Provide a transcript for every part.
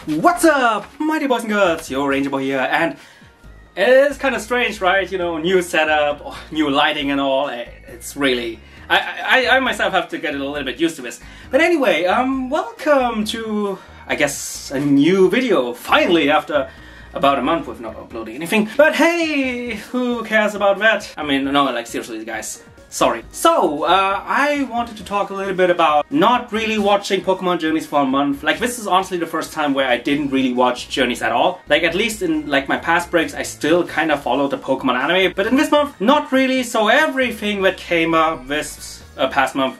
What's up, mighty boys and girls? Your Ranger Boy here, and it's kind of strange, right? You know, new setup, new lighting and all. It's really... I myself have to get a little bit used to this. But anyway, welcome to, I guess, a new video, finally, after about a month with not uploading anything. But hey, who cares about that? I mean, no, like seriously, guys. Sorry. So, I wanted to talk a little bit about not really watching Pokemon Journeys for a month. Like, this is honestly the first time where I didn't really watch Journeys at all. Like, at least in like my past breaks, I still kind of followed the Pokemon anime. But in this month, not really. So everything that came up this past month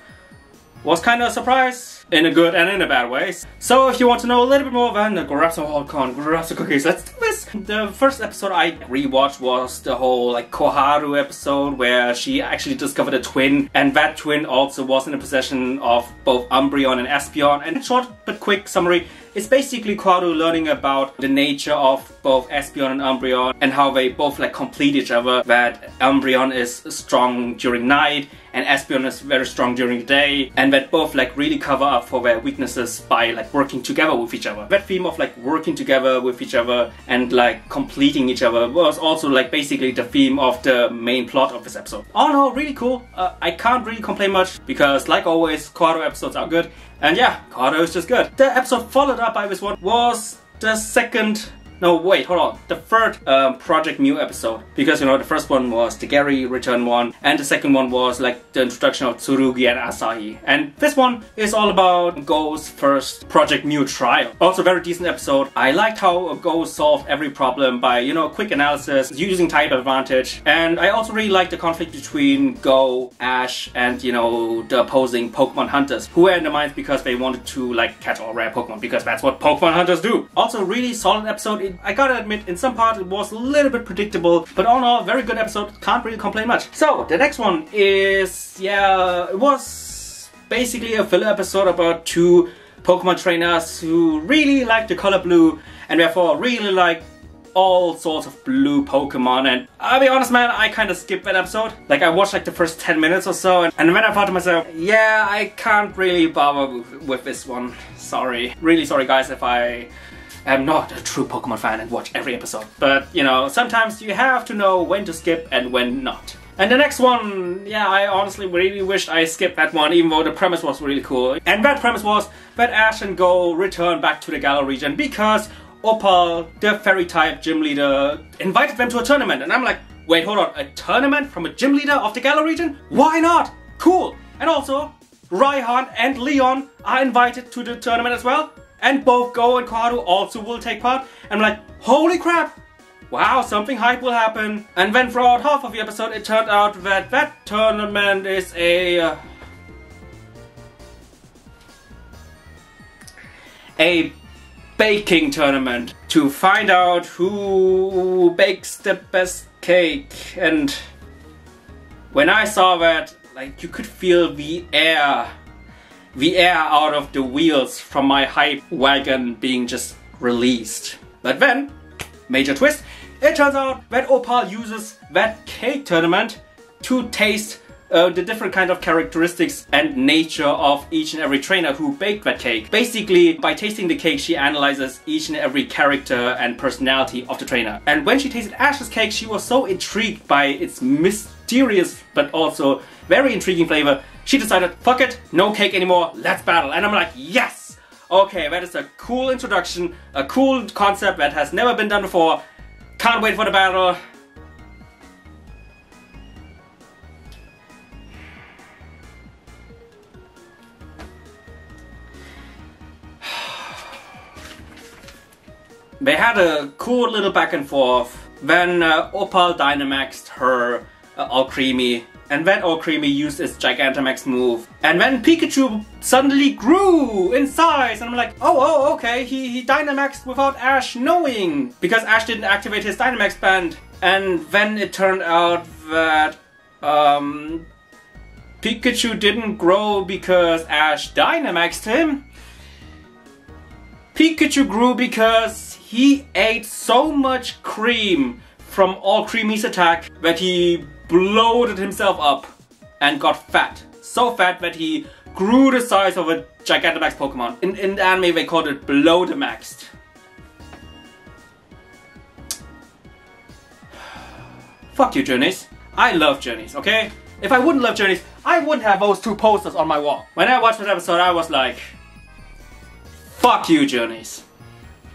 was kind of a surprise. In a good and in a bad way. So if you want to know a little bit more, then grab some popcorn, grab some cookies, let's do this! The first episode I rewatched was the whole like Koharu episode where she actually discovered a twin, and that twin also was in the possession of both Umbreon and Espeon. And in short but quick summary, it's basically Koharu learning about the nature of both Espeon and Umbreon and how they both like complete each other. That Umbreon is strong during night and Espeon is very strong during the day, and that both like really cover up for their weaknesses by like working together with each other. That theme of like working together with each other and like completing each other was also like basically the theme of the main plot of this episode. All in all, really cool. I can't really complain much because like always, Koharu episodes are good. And yeah, Koharu is just good. The episode followed up by this one was the second... No, wait, hold on. The third Project Mew episode. Because, you know, the first one was the Gary return one, and the second one was like the introduction of Tsurugi and Asahi. And this one is all about Go's first Project Mew trial. Also, very decent episode. I liked how Go solved every problem by, you know, quick analysis, using type advantage. And I also really liked the conflict between Go, Ash, and, you know, the opposing Pokemon hunters, who were in the mines because they wanted to, like, catch all rare Pokemon, because that's what Pokemon hunters do. Also, really solid episode. I gotta admit, in some parts it was a little bit predictable, but all in all, very good episode, can't really complain much. So, the next one is, yeah, it was basically a filler episode about two Pokemon trainers who really like the color blue, and therefore really like all sorts of blue Pokemon. And I'll be honest, man, I kind of skipped that episode. Like, I watched like the first 10 minutes or so, and then I thought to myself, yeah, I can't really bother with this one. Sorry. Really sorry, guys, if I'm not a true Pokemon fan and watch every episode. But, you know, sometimes you have to know when to skip and when not. And the next one, yeah, I honestly really wished I skipped that one, even though the premise was really cool. And that premise was that Ash and Go return back to the Galar region because Opal, the fairy-type gym leader, invited them to a tournament. And I'm like, wait, hold on, a tournament from a gym leader of the Galar region? Why not? Cool! And also, Raihan and Leon are invited to the tournament as well. And both Go and Koharu also will take part. And I'm like, holy crap! Wow, something hype will happen. And then throughout half of the episode, it turned out that that tournament is a baking tournament to find out who bakes the best cake. And when I saw that, like, you could feel the air out of the wheels from my hype wagon being just released. But then, major twist, it turns out that Opal uses that cake tournament to taste the different kind of characteristics and nature of each and every trainer who baked that cake. Basically, by tasting the cake, she analyzes each and every character and personality of the trainer. And when she tasted Ash's cake, she was so intrigued by its mysterious but also very intriguing flavor, she decided, fuck it, no cake anymore, let's battle. And I'm like, yes! Okay, that is a cool introduction, a cool concept that has never been done before. Can't wait for the battle. They had a cool little back and forth. Then Opal Dynamaxed her Alcremie. And then Alcremie used its Gigantamax move. And then Pikachu suddenly grew in size. And I'm like, oh, okay, he Dynamaxed without Ash knowing. Because Ash didn't activate his Dynamax band. And then it turned out that Pikachu didn't grow because Ash Dynamaxed him. Pikachu grew because he ate so much cream from Alcremie's attack that he bloated himself up and got fat. So fat that he grew the size of a Gigantamax Pokemon. In the anime they called it Bloatamaxed. fuck you, Journeys. I love Journeys, okay? If I wouldn't love Journeys, I wouldn't have those 2 posters on my wall. When I watched that episode, I was like, fuck you, Journeys.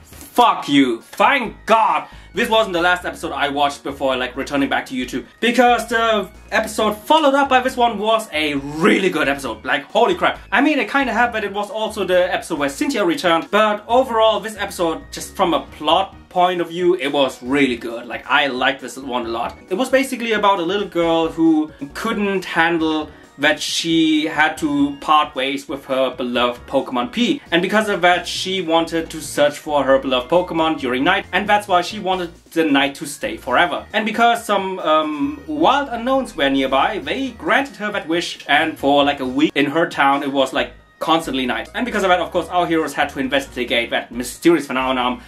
Fuck you. Thank God this wasn't the last episode I watched before like returning back to YouTube, because the episode followed up by this one was a really good episode. Like, holy crap. I mean, it kinda had, but it was also the episode where Cynthia returned. But overall, this episode, just from a plot point of view, it was really good. Like, I liked this one a lot. It was basically about a little girl who couldn't handle that she had to part ways with her beloved Pokemon P. And because of that, she wanted to search for her beloved Pokemon during night, and that's why she wanted the night to stay forever. And because some wild unknowns were nearby, they granted her that wish, and for like a week in her town, it was like constantly night. And because of that, of course, our heroes had to investigate that mysterious phenomenon,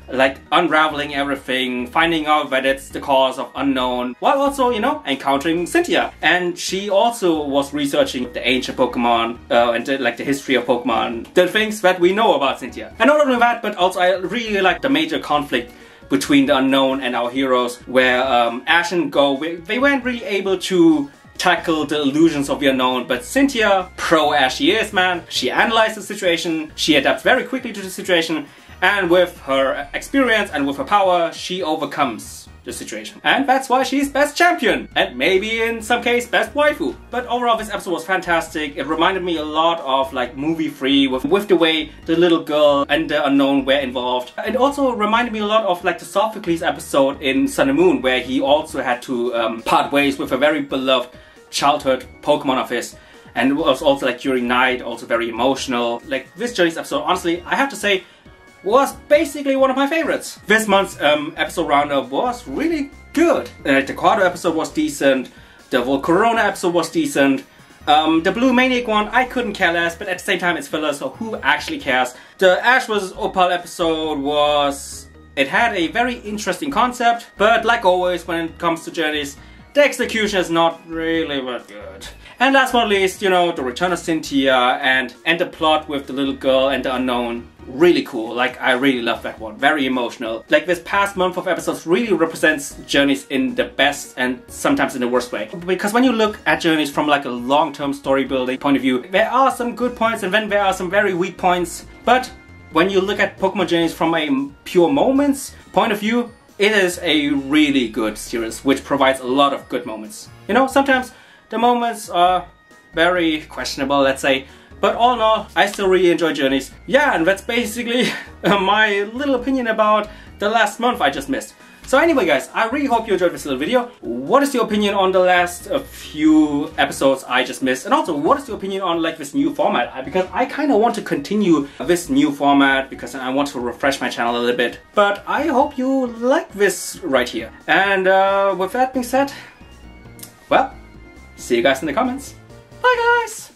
like unraveling everything, finding out that it's the cause of unknown, while also, you know, encountering Cynthia. And she also was researching the ancient Pokemon and like the history of Pokemon, the things that we know about Cynthia. And not only that, but also I really like the major conflict between the unknown and our heroes, where Ash and Go, they weren't really able to tackle the illusions of the unknown, but Cynthia, pro as she is, man, she analyzed the situation, she adapts very quickly to the situation, and with her experience and with her power, she overcomes the situation. And that's why she's best champion, and maybe in some case best waifu. But overall, this episode was fantastic. It reminded me a lot of like Movie 3 with the way the little girl and the unknown were involved. It also reminded me a lot of like the Sophocles episode in Sun and Moon, where he also had to part ways with a very beloved childhood Pokemon of his. And it was also like during night, also very emotional. Like this Journeys episode, honestly, I have to say, was basically one of my favorites. This month's episode roundup was really good. The Quado episode was decent, the Volcarona episode was decent, the Blue Maniac one, I couldn't care less, but at the same time it's filler, so who actually cares? The Ash vs Opal episode was... it had a very interesting concept, but like always when it comes to Journeys, the execution is not really that good. And last but not least, you know, the return of Cynthia and the plot with the little girl and the unknown, really cool. Like, I really love that one. Very emotional. Like, this past month of episodes really represents Journeys in the best and sometimes in the worst way. Because when you look at Journeys from like a long-term story building point of view, there are some good points and then there are some very weak points. But when you look at Pokemon Journeys from a pure moments point of view, it is a really good series, which provides a lot of good moments. You know, sometimes the moments are very questionable, let's say, but all in all, I still really enjoy Journeys. Yeah, and that's basically my little opinion about the last month I just missed. So anyway guys, I really hope you enjoyed this little video. What is your opinion on the last few episodes I just missed? And also, what is your opinion on like this new format? Because I kind of want to continue this new format because I want to refresh my channel a little bit. But I hope you like this right here. And with that being said, well, see you guys in the comments. Bye guys!